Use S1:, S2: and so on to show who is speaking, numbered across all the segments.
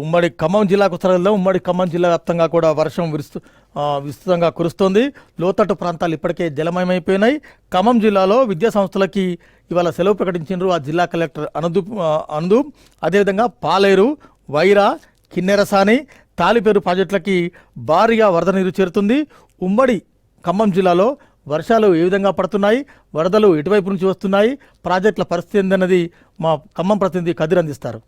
S1: ఉమ్మడి ఖమ్మం జిల్లాకు వస్తారో ఉమ్మడి ఖమ్మం జిల్లా వ్యాప్తంగా కూడా వర్షం విస్తృతంగా కురుస్తోంది. లోతట్టు ప్రాంతాలు ఇప్పటికే జలమయమైపోయినాయి. ఖమ్మం జిల్లాలో విద్యా సంస్థలకి ఇవాళ సెలవు ప్రకటించారు ఆ జిల్లా కలెక్టర్ అనదూప్. అదేవిధంగా పాలేరు, వైరా, కిన్నెరసాని, తాలిపేరు ప్రాజెక్టులకి భారీగా వరద నీరు చేరుతుంది. ఉమ్మడి ఖమ్మం జిల్లాలో వర్షాలు ఏ విధంగా పడుతున్నాయి, వరదలు ఎటువైపు నుంచి వస్తున్నాయి, ప్రాజెక్టుల పరిస్థితి ఏందన్నది మా ఖమ్మం ప్రతినిధి కదిర్ అందిస్తారు.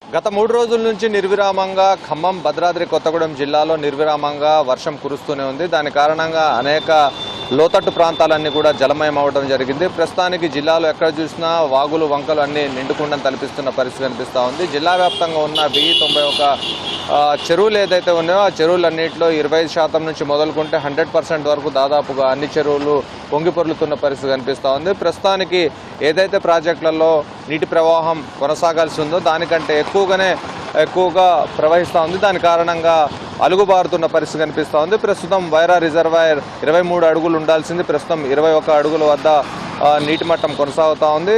S2: గత 3 రోజుల నుంచి నిర్విరామంగా ఖమ్మం, భద్రాద్రి కొత్తగూడెం జిల్లాలో నిర్విరామంగా వర్షం కురుస్తూనే ఉంది. దాని కారణంగా అనేక లోతట్టు ప్రాంతాలన్నీ కూడా జలమయం అవడం జరిగింది. ప్రస్తుతానికి జిల్లాలో ఎక్కడ చూసినా వాగులు, వంకలు అన్నీ నిండుకుండని తలపిస్తున్న పరిస్థితి కనిపిస్తూ ఉంది. జిల్లా వ్యాప్తంగా ఉన్న 1091 చెరువులు ఏదైతే ఉన్నాయో ఆ చెరువులన్నింటిలో 25% నుంచి మొదలుకుంటే 100% వరకు దాదాపుగా అన్ని చెరువులు పొంగి పొర్లుతున్న పరిస్థితి కనిపిస్తూ ఉంది. ప్రస్తుతానికి ఏదైతే ప్రాజెక్టులలో నీటి ప్రవాహం కొనసాగాల్సి ఉందో దానికంటే ఎక్కువగా ప్రవహిస్తూ ఉంది. దాని కారణంగా అలుగుబారుతున్న పరిస్థితి కనిపిస్తూ ఉంది. ప్రస్తుతం వైరా రిజర్వాయర్ 23 అడుగులు ఉండాల్సింది ప్రస్తుతం 21 అడుగుల వద్ద నీటి మట్టం కొనసాగుతూ ఉంది.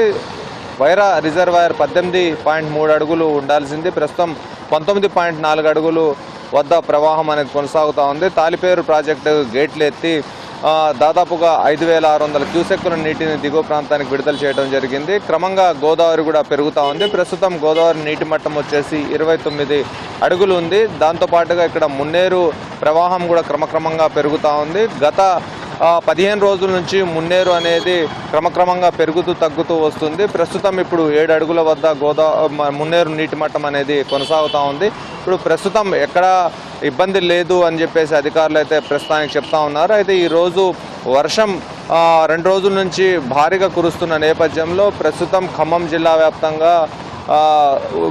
S2: వైరా రిజర్వాయర్ 18.3 అడుగులు ఉండాల్సింది ప్రస్తుతం 19.4 అడుగులు వద్ద ప్రవాహం అనేది కొనసాగుతూ ఉంది. తాలిపేరు ప్రాజెక్టు గేట్లు ఎత్తి దాదాపుగా 5,600 క్యూసెక్కుల నీటిని దిగువ ప్రాంతానికి విడుదల చేయడం జరిగింది. క్రమంగా గోదావరి కూడా పెరుగుతూ ఉంది. ప్రస్తుతం గోదావరి నీటి మట్టం వచ్చేసి 29 అడుగులు ఉంది. దాంతోపాటుగా ఇక్కడ మున్నేరు ప్రవాహం కూడా క్రమక్రమంగా పెరుగుతూ ఉంది. గత 15 రోజుల నుంచి మున్నేరు అనేది క్రమక్రమంగా పెరుగుతూ తగ్గుతూ వస్తుంది. ప్రస్తుతం ఇప్పుడు 7 అడుగుల వద్ద మున్నేరు నీటి మట్టం అనేది కొనసాగుతూ ఉంది. ఇప్పుడు ప్రస్తుతం ఎక్కడ ఇబ్బంది లేదు అని చెప్పేసి అధికారులు అయితే ప్రస్తుతానికి చెప్తా ఉన్నారు. అయితే ఈరోజు వర్షం 2 రోజుల నుంచి భారీగా కురుస్తున్న నేపథ్యంలో ప్రస్తుతం ఖమ్మం జిల్లా వ్యాప్తంగా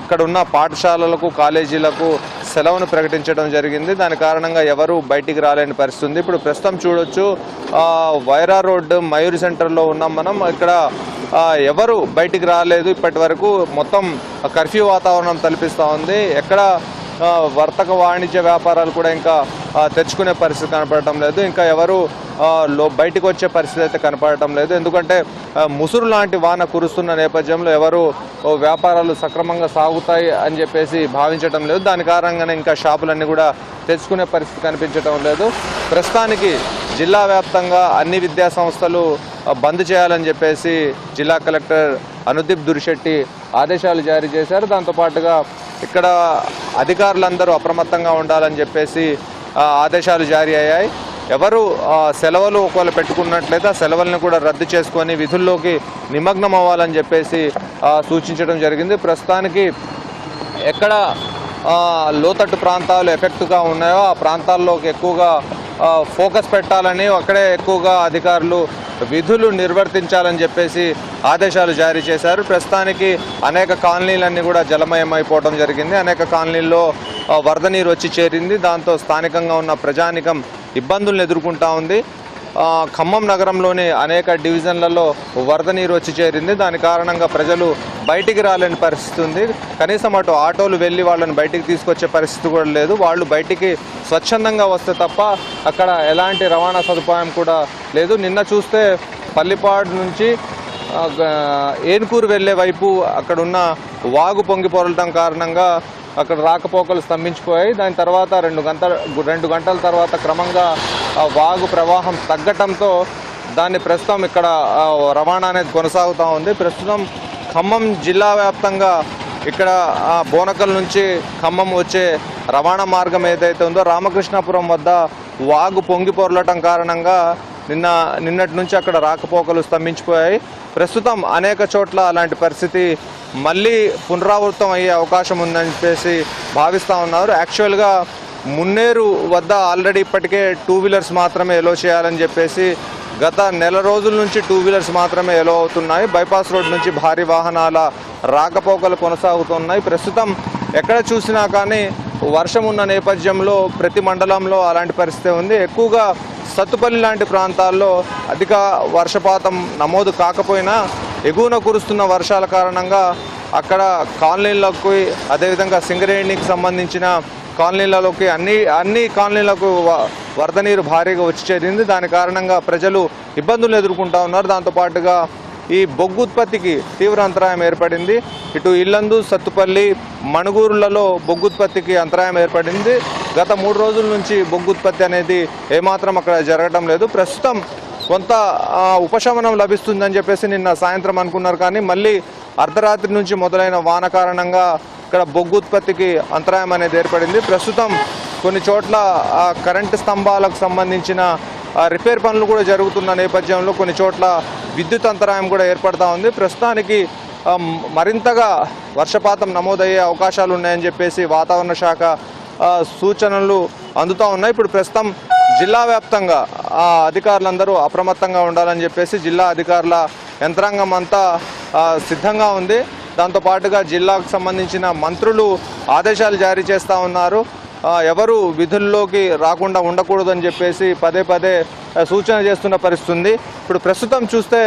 S2: ఇక్కడ ఉన్న పాఠశాలలకు, కాలేజీలకు సెలవును ప్రకటించడం జరిగింది. దాని కారణంగా ఎవరు బయటికి రాలేని పరిస్థితి ఉంది. ఇప్పుడు ప్రస్తుతం చూడొచ్చు వైరా రోడ్ మయూరి సెంటర్లో ఉన్నాం మనం. ఇక్కడ ఎవరు బయటికి రాలేదు ఇప్పటి వరకు. మొత్తం కర్ఫ్యూ వాతావరణం తలపిస్తూ ఉంది. ఎక్కడ వర్తక వాణిజ్య వ్యాపారాలు కూడా ఇంకా తెచ్చుకునే పరిస్థితి కనపడటం లేదు. ఇంకా ఎవరు బయటకు వచ్చే పరిస్థితి అయితే కనపడటం లేదు. ఎందుకంటే ముసురు లాంటి వాన కురుస్తున్న నేపథ్యంలో ఎవరు వ్యాపారాలు సక్రమంగా సాగుతాయి అని చెప్పేసి భావించడం లేదు. దాని కారణంగానే ఇంకా షాపులన్నీ కూడా తెచ్చుకునే పరిస్థితి కనిపించడం లేదు. ప్రస్తుతానికి జిల్లా వ్యాప్తంగా అన్ని విద్యా సంస్థలు బంద్ చేయాలని చెప్పేసి జిల్లా కలెక్టర్ అనుదీప్ దురిశెట్టి ఆదేశాలు జారీ చేశారు. దాంతోపాటుగా ఇక్కడ అధికారులందరూ అప్రమత్తంగా ఉండాలని చెప్పేసి ఆదేశాలు జారీ అయ్యాయి. ఎవరు సెలవులు ఒకవేళ పెట్టుకున్నట్లయితే ఆ సెలవులను కూడా రద్దు చేసుకొని విధుల్లోకి నిమగ్నం అవ్వాలని చెప్పేసి సూచించడం జరిగింది. ప్రస్తుతానికి ఎక్కడ లోతట్టు ప్రాంతాలు ఎఫెక్ట్గా ఉన్నాయో ఆ ప్రాంతాల్లోకి ఎక్కువగా ఫోకస్ పెట్టాలని, అక్కడే ఎక్కువగా అధికారులు విధులు నిర్వర్తించాలని చెప్పేసి ఆదేశాలు జారీ చేశారు. ప్రస్తుతానికి అనేక కాలనీలన్నీ కూడా జలమయం అయిపోవడం జరిగింది. అనేక కాలనీల్లో వరద నీరు వచ్చి చేరింది. దాంతో స్థానికంగా ఉన్న ప్రజానికం ఇబ్బందులను ఎదుర్కొంటూ ఉంది. ఖమ్మం నగరంలోని అనేక డివిజన్లలో వరద నీరు వచ్చి చేరింది. దాని కారణంగా ప్రజలు బయటికి రాలేని పరిస్థితి ఉంది. కనీసం అటు ఆటోలు వెళ్ళి వాళ్ళని బయటికి తీసుకొచ్చే పరిస్థితి కూడా లేదు. వాళ్ళు బయటికి స్వచ్ఛందంగా వస్తే తప్ప అక్కడ ఎలాంటి రవాణా సదుపాయం కూడా లేదు. నిన్న చూస్తే పల్లిపాడు నుంచి ఏనుకూరు వెళ్ళే వైపు అక్కడున్న వాగు పొంగి పొరలటం కారణంగా అక్కడ రాకపోకలు స్తంభించిపోయాయి. దాని తర్వాత 2 గంటల తర్వాత క్రమంగా వాగు ప్రవాహం తగ్గటంతో దాన్ని ప్రస్తుతం ఇక్కడ రవాణా అనేది కొనసాగుతూ ఉంది. ప్రస్తుతం ఖమ్మం జిల్లా వ్యాప్తంగా ఇక్కడ బోనకల్ నుంచి ఖమ్మం వచ్చే రవాణా మార్గం ఏదైతే ఉందో రామకృష్ణాపురం వద్ద వాగు పొంగి పొరలటం కారణంగా నిన్నటి నుంచి అక్కడ రాకపోకలు స్తంభించిపోయాయి. ప్రస్తుతం అనేక చోట్ల అలాంటి పరిస్థితి మళ్ళీ పునరావృతం అయ్యే అవకాశం ఉందని చెప్పేసి భావిస్తూ ఉన్నారు. యాక్చువల్గా మున్నేరు వద్ద ఆల్రెడీ ఇప్పటికే 2 వీలర్స్ మాత్రమే ఎలో చేయాలని చెప్పేసి గత నెల రోజుల నుంచి 2 వీలర్స్ మాత్రమే ఎలో అవుతున్నాయి. బైపాస్ రోడ్ నుంచి భారీ వాహనాల రాకపోకలు కొనసాగుతున్నాయి. ప్రస్తుతం ఎక్కడ చూసినా కానీ వర్షం ఉన్న నేపథ్యంలో ప్రతి మండలంలో అలాంటి పరిస్థితి ఉంది. ఎక్కువగా సత్తుపల్లి లాంటి ప్రాంతాల్లో అధిక వర్షపాతం నమోదు కాకపోయినా ఎగువన కురుస్తున్న వర్షాల కారణంగా అక్కడ కాలనీలకు, అదేవిధంగా సింగరేణికి సంబంధించిన కాలనీలలోకి అన్ని కాలనీలకు వరద నీరు భారీగా వచ్చి చేరింది. దాని కారణంగా ప్రజలు ఇబ్బందులు ఎదుర్కొంటూ ఉన్నారు. దాంతోపాటుగా ఈ బొగ్గు ఉత్పత్తికి తీవ్ర అంతరాయం ఏర్పడింది. ఇటు ఇల్లందు, సత్తుపల్లి, మణుగూరులలో బొగ్గు ఉత్పత్తికి అంతరాయం ఏర్పడింది. గత 3 రోజుల నుంచి బొగ్గు ఉత్పత్తి అనేది ఏమాత్రం అక్కడ జరగడం లేదు. ప్రస్తుతం కొంత ఉపశమనం లభిస్తుందని చెప్పేసి నిన్న సాయంత్రం అనుకున్నారు, కానీ మళ్ళీ అర్ధరాత్రి నుంచి మొదలైన వాన కారణంగా ఇక్కడ బొగ్గు ఉత్పత్తికి అంతరాయం అనేది ఏర్పడింది. ప్రస్తుతం కొన్ని చోట్ల కరెంటు స్తంభాలకు సంబంధించిన రిపేర్ పనులు కూడా జరుగుతున్న నేపథ్యంలో కొన్ని చోట్ల విద్యుత్ అంతరాయం కూడా ఏర్పడతా ఉంది. ప్రస్తుతానికి మరింతగా వర్షపాతం నమోదయ్యే అవకాశాలు ఉన్నాయని చెప్పేసి వాతావరణ శాఖ సూచనలు అందుతూ ఉన్నాయి. ఇప్పుడు ప్రస్తుతం జిల్లా వ్యాప్తంగా అధికారులందరూ అప్రమత్తంగా ఉండాలని చెప్పేసి జిల్లా అధికారుల యంత్రాంగం అంతా సిద్ధంగా ఉంది. దాంతోపాటుగా జిల్లాకు సంబంధించిన మంత్రులు ఆదేశాలు జారీ చేస్తూ ఉన్నారు. ఎవరు విధుల్లోకి రాకుండా ఉండకూడదని చెప్పేసి పదే పదే సూచన చేస్తున్న పరిస్థితి ఉంది. ఇప్పుడు ప్రస్తుతం చూస్తే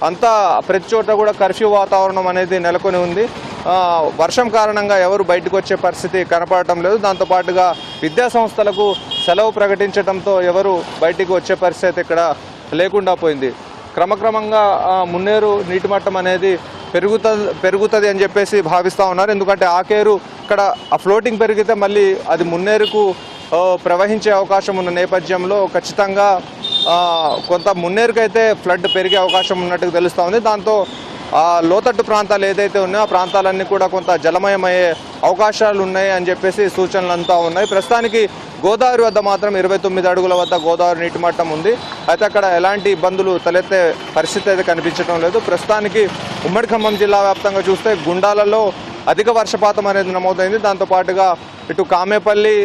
S2: అంతా ప్రతి చోట కూడా కర్ఫ్యూ వాతావరణం అనేది నెలకొని ఉంది. వర్షం కారణంగా ఎవరు బయటకు వచ్చే పరిస్థితి కనపడటం లేదు. దాంతోపాటుగా విద్యా సంస్థలకు సెలవు ప్రకటించడంతో ఎవరు బయటికి వచ్చే పరిస్థితి ఇక్కడ లేకుండా పోయింది. క్రమక్రమంగా మున్నేరు నీటి మట్టం అనేది పెరుగుతుంది అని చెప్పేసి భావిస్తూ ఉన్నారు. ఎందుకంటే ఆకేరు ఇక్కడ ఫ్లోటింగ్ పెరిగితే మళ్ళీ అది మున్నేరుకు ప్రవహించే అవకాశం ఉన్న నేపథ్యంలో ఖచ్చితంగా కొంత మున్నేరుకైతే ఫ్లడ్ పెరిగే అవకాశం ఉన్నట్టు తెలుస్తూ ఉంది. దాంతో లోతట్టు ప్రాంతాలు ఏదైతే ఉన్నాయో ఆ ప్రాంతాలన్నీ కూడా కొంత జలమయమయ్యే అవకాశాలు ఉన్నాయి అని చెప్పేసి సూచనలు అంతా ఉన్నాయి. ప్రస్తుతానికి గోదావరి వద్ద మాత్రం 29 అడుగుల వద్ద గోదావరి నీటి మట్టం ఉంది. అయితే అక్కడ ఎలాంటి ఇబ్బందులు తలెత్తే పరిస్థితి అయితే కనిపించడం లేదు. ప్రస్తుతానికి ఉమ్మడి ఖమ్మం జిల్లా వ్యాప్తంగా చూస్తే గుండాలలో అధిక వర్షపాతం అనేది నమోదైంది. దాంతోపాటుగా ఇటు కామేపల్లి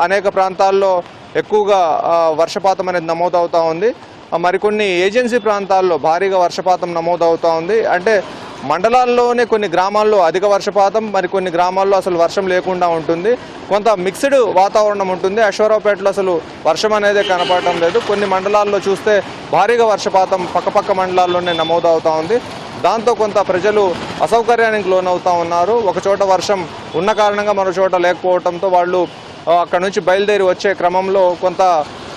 S2: అనేక ప్రాంతాల్లో ఎక్కువగా వర్షపాతం అనేది నమోదవుతూ ఉంది. మరికొన్ని ఏజెన్సీ ప్రాంతాల్లో భారీగా వర్షపాతం నమోదవుతూ ఉంది. అంటే మండలాల్లోనే కొన్ని గ్రామాల్లో అధిక వర్షపాతం, మరికొన్ని గ్రామాల్లో అసలు వర్షం లేకుండా ఉంటుంది. కొంత మిక్స్డ్ వాతావరణం ఉంటుంది. అశ్వరావుపేటలో అసలు వర్షం అనేది కనపడటం లేదు. కొన్ని మండలాల్లో చూస్తే భారీగా వర్షపాతం పక్కపక్క మండలాల్లోనే నమోదవుతూ ఉంది. దాంతో కొంత ప్రజలు అసౌకర్యానికి లోనవుతూ ఉన్నారు. ఒక చోట వర్షం ఉన్న కారణంగా మరో చోట లేకపోవడంతో వాళ్ళు అక్కడ నుంచి బయలుదేరి వచ్చే క్రమంలో కొంత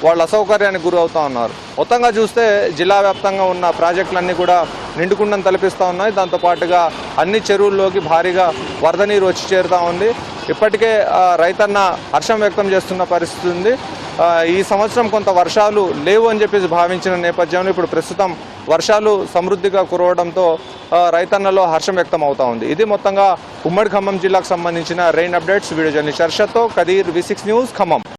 S2: వాళ్ళు అసౌకర్యానికి గురవుతూ ఉన్నారు. మొత్తంగా చూస్తే జిల్లా వ్యాప్తంగా ఉన్న ప్రాజెక్టులన్నీ కూడా నిండుకుండను తలపిస్తూ ఉన్నాయి. దాంతోపాటుగా అన్ని చెరువుల్లోకి భారీగా వరద నీరు వచ్చి చేరుతూ ఉంది. ఇప్పటికే రైతన్న హర్షం వ్యక్తం చేస్తున్న పరిస్థితి ఉంది. ఈ సంవత్సరం కొంత వర్షాలు లేవు అని చెప్పేసి భావించిన నేపథ్యంలో ఇప్పుడు ప్రస్తుతం వర్షాలు సమృద్ధిగా కురవడంతో రైతన్నలో హర్షం వ్యక్తం అవుతా ఉంది. ఇది మొత్తంగా ఉమ్మడి ఖమ్మం జిల్లాకు సంబంధించిన రెయిన్ అప్డేట్స్. వీడియో జర్నలిస్ట్ హర్షతో కదీర్, V6 న్యూస్, ఖమ్మం.